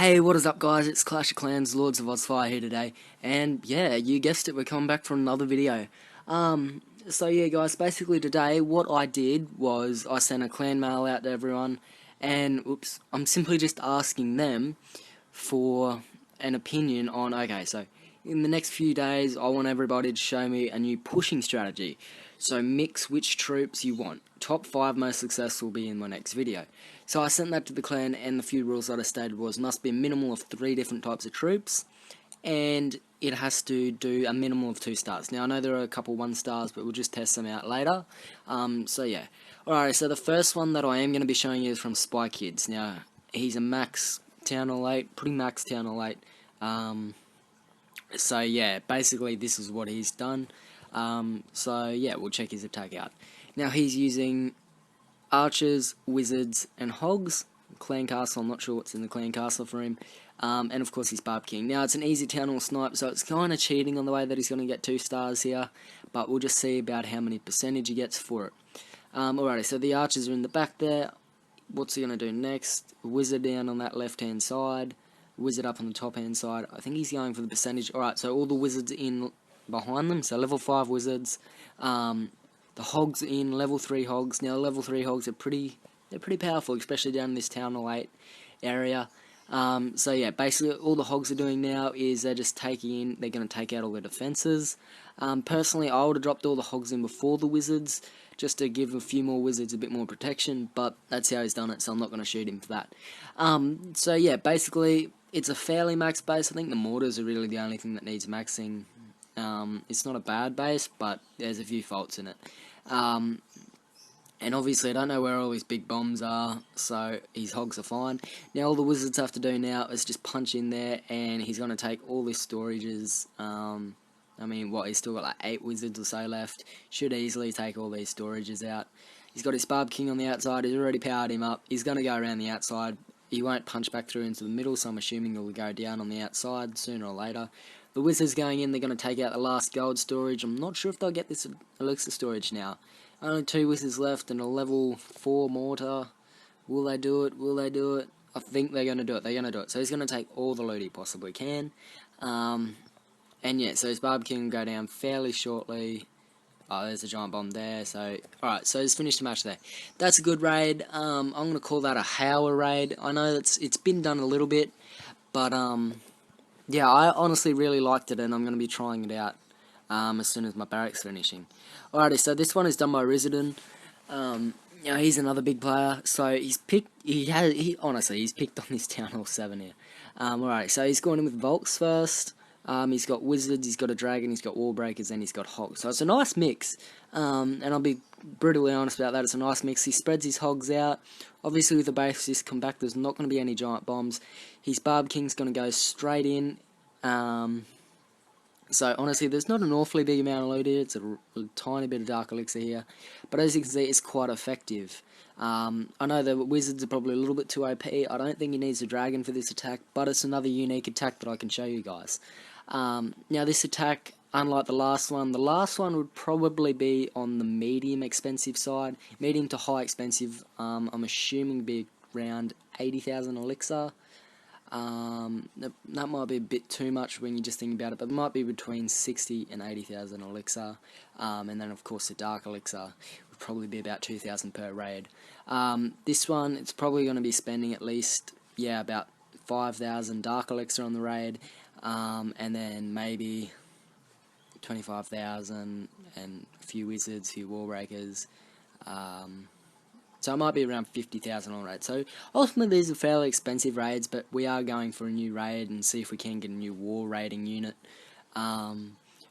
Hey, what is up guys, it's Clash of Clans, Lords of Ozfire here today, and yeah, you guessed it, we're coming back for another video. So yeah guys, basically today, what I did was, I sent a clan mail out to everyone, and, oops, I'm simply just asking them for an opinion on, okay, so, in the next few days, I want everybody to show me a new pushing strategy. So mix which troops you want. Top 5 most successful will be in my next video. So I sent that to the clan, and the few rules that I stated was must be a minimal of 3 different types of troops, and it has to do a minimum of 2 stars. Now I know there are a couple 1 stars, but we'll just test them out later. So yeah. Alright, so the first one that I am going to be showing you is from Spy Kids. Now, he's a max Town Hall 8, pretty max Town Hall 8. So yeah, basically this is what he's done. So yeah, we'll check his attack out. Now he's using archers, wizards, and hogs. Clan castle, I'm not sure what's in the clan castle for him. And of course he's Barb King. Now it's an easy town hall snipe, so it's kind of cheating on the way that he's going to get 2 stars here. But we'll just see about how many percentage he gets for it. Alrighty, so the archers are in the back there. What's he going to do next? Wizard down on that left hand side. Wizard up on the top hand side. I think he's going for the percentage. Alright, so all the wizards in behind them, so level 5 wizards. The hogs in, level 3 hogs. Now level 3 hogs are pretty powerful, especially down in this Town Hall 8 area. So yeah, basically all the hogs are doing now is they're just taking in, they're going to take out all the defences. Personally, I would have dropped all the hogs in before the wizards, just to give a few more wizards a bit more protection, but that's how he's done it, so I'm not going to shoot him for that. So yeah, basically, it's a fairly max base. I think the mortars are really the only thing that needs maxing. It's not a bad base, but there's a few faults in it. And obviously I don't know where all his big bombs are, so his hogs are fine. Now all the wizards have to do now is just punch in there, and he's going to take all his storages. I mean, what, he's still got like 8 wizards or so left. Should easily take all these storages out. He's got his Barb King on the outside, he's already powered him up. He's going to go around the outside. He won't punch back through into the middle, so I'm assuming he'll go down on the outside sooner or later. The wizards going in, they're going to take out the last gold storage. I'm not sure if they'll get this elixir storage now. Only 2 wizards left and a level 4 mortar. Will they do it? Will they do it? I think they're going to do it. They're going to do it. So he's going to take all the loot he possibly can. And yeah, so his Barb King will go down fairly shortly. Oh, there's a giant bomb there. So, alright, so he's finished the match there. That's a good raid. I'm going to call that a Hauer raid. I know it's been done a little bit, but yeah, I honestly really liked it, and I'm going to be trying it out as soon as my barracks finishing. Alrighty, so this one is done by Rizardin. You know, he's another big player, so he's picked, honestly, he's picked on this Town Hall 7 here. Alright, so he's going in with Volks first. He's got wizards, he's got a dragon, he's got wall breakers, and he's got hogs. So it's a nice mix, and I'll be brutally honest about that, it's a nice mix. He spreads his hogs out. Obviously with the base this compact, there's not going to be any giant bombs. His Barb King's going to go straight in. So honestly, there's not an awfully big amount of loot here. It's a tiny bit of Dark Elixir here, but as you can see, it's quite effective. I know the wizards are probably a little bit too OP. I don't think he needs a dragon for this attack, but it's another unique attack that I can show you guys. Now this attack, unlike the last one would probably be on the medium expensive side, medium to high expensive. I'm assuming would be around 80,000 elixir. That might be a bit too much when you just think about it, but it might be between 60 and 80,000 elixir, and then of course the Dark Elixir would probably be about 2,000 per raid. This one, it's probably going to be spending at least, yeah, about 5,000 Dark Elixir on the raid, and then maybe 25,000 and a few wizards, a few wall breakers. So it might be around 50,000 on raid. So ultimately these are fairly expensive raids, but we are going for a new raid and see if we can get a new war raiding unit,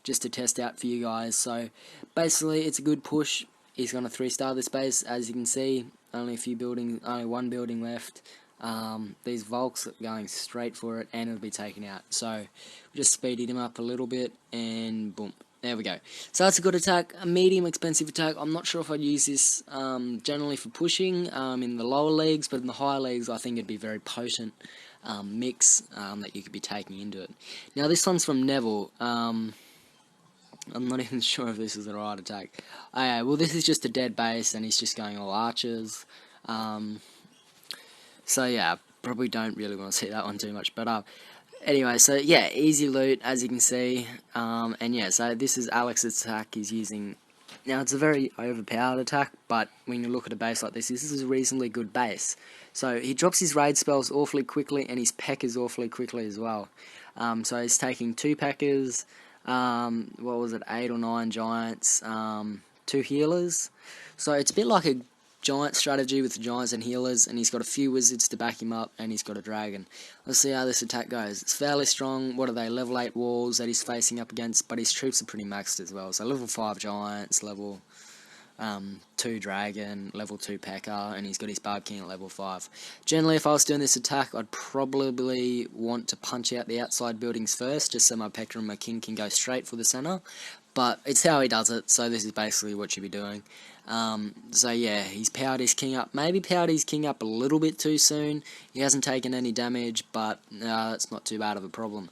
just to test out for you guys. So basically it's a good push. He's going to 3-star this base, as you can see. Only one building left. These Volks are going straight for it, and it'll be taken out. So we just speeded him up a little bit, and boom. There we go. So that's a good attack, a medium expensive attack. I'm not sure if I'd use this generally for pushing in the lower leagues, but in the higher leagues I think it'd be a very potent mix that you could be taking into it. Now this one's from Neville. I'm not even sure if this is the right attack. Okay, well this is just a dead base, and he's just going all archers. So yeah, probably don't really want to see that one too much, but anyway, so yeah, easy loot, as you can see, and yeah, so this is Alex's attack he's using. Now, it's a very overpowered attack, but when you look at a base like this is a reasonably good base. So he drops his raid spells awfully quickly, and his P.E.K.K.A.s awfully quickly as well. So he's taking 2 P.E.K.K.A.s, what was it, 8 or 9 giants, 2 healers. So it's a bit like a giant strategy with giants and healers, and he's got a few wizards to back him up, and he's got a dragon. Let's see how this attack goes. It's fairly strong. What are they? Level 8 walls that he's facing up against, but his troops are pretty maxed as well. So level 5 giants, level 2 dragon, level 2 P.E.K.K.A., and he's got his Barb King at level 5. Generally, if I was doing this attack, I'd probably want to punch out the outside buildings first, just so my P.E.K.K.A. and my King can go straight for the center. But it's how he does it, so this is basically what you'd be doing. So yeah, he's powered his king up. Maybe powered his king up a little bit too soon. He hasn't taken any damage, but that's not too bad of a problem.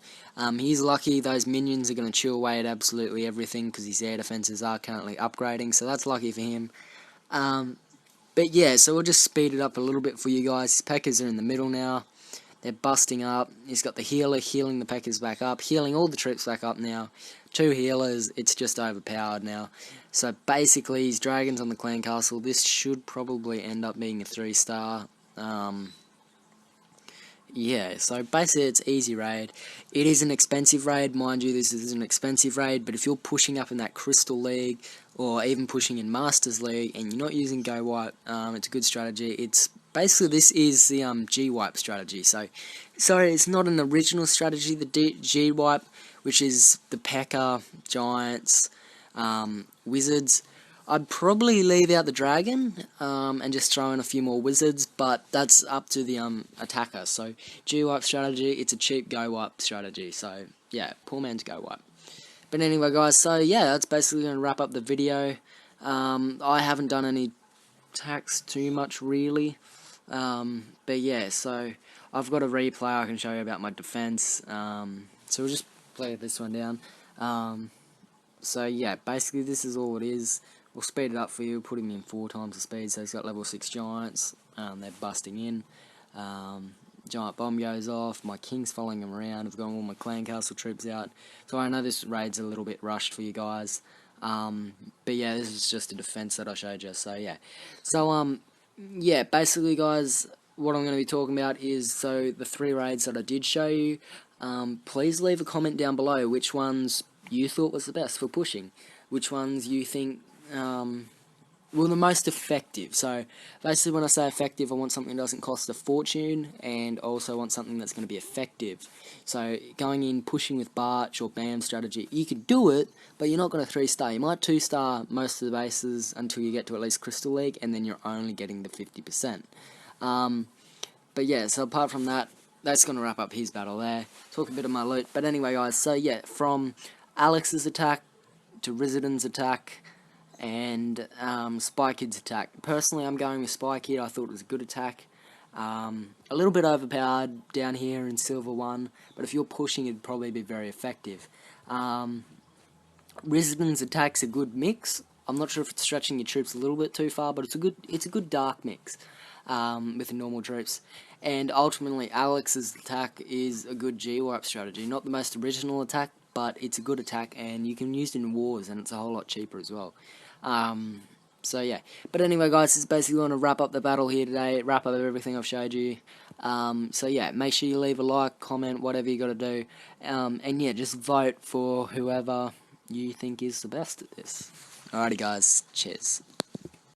He's lucky those minions are going to chew away at absolutely everything because his air defenses are currently upgrading, so that's lucky for him. But yeah, so we'll just speed it up a little bit for you guys. His P.E.K.K.A.s are in the middle now. They're busting up. He's got the healer healing the P.E.K.K.A.s back up, healing all the troops back up now. 2 healers, it's just overpowered now. So basically, his dragons on the clan castle. This should probably end up being a 3-star. Yeah, so basically it's easy raid. It is an expensive raid, mind you, this is an expensive raid, but if you're pushing up in that Crystal League, or even pushing in Masters League, and you're not using Go Wipe, it's a good strategy. It's basically, this is the G Wipe strategy. So, sorry, it's not an original strategy, the G Wipe, which is the P.E.K.K.A., Giants, Wizards. I'd probably leave out the dragon and just throw in a few more wizards, but that's up to the attacker. So G-Wipe strategy, it's a cheap Go-Wipe strategy. So yeah, poor man's Go-Wipe. But anyway, guys, so yeah, that's basically going to wrap up the video. I haven't done any attacks too much, really. But yeah, so I've got a replay I can show you about my defense. So we'll just play this one down. So yeah, basically this is all it is. We'll speed it up for you, put him in 4 times the speed, so he's got level 6 giants, they're busting in, giant bomb goes off, my king's following him around, I've got all my clan castle troops out, so I know this raid's a little bit rushed for you guys, but yeah, this is just a defense that I showed you, so yeah. So, yeah, basically guys, what I'm going to be talking about is, so the 3 raids that I did show you, please leave a comment down below which ones you thought was the best for pushing, which ones you think well, the most effective. So basically when I say effective, I want something that doesn't cost a fortune, and also want something that's going to be effective. So going in, pushing with Barch or BAM strategy, you could do it, but you're not going to 3-star. You might 2-star most of the bases until you get to at least Crystal League, and then you're only getting the 50%. But yeah, so apart from that, that's going to wrap up his battle there. Talk a bit of my loot. But anyway, guys, so yeah, from Alex's attack to Rizadan's attack, and Spy Kid's attack. Personally, I'm going with Spy Kid. I thought it was a good attack. A little bit overpowered down here in Silver 1, but if you're pushing, it'd probably be very effective. Rizadan's attack's a good mix. I'm not sure if it's stretching your troops a little bit too far, but it's a good dark mix with the normal troops. And ultimately, Alex's attack is a good G-Wipe strategy. Not the most original attack, but it's a good attack, and you can use it in wars, and it's a whole lot cheaper as well. So yeah, but anyway guys, this is basically going to wrap up the battle here today, wrap up everything I've showed you. So yeah, make sure you leave a like, comment, whatever you got to do, and yeah, just vote for whoever you think is the best at this. Alrighty guys, cheers.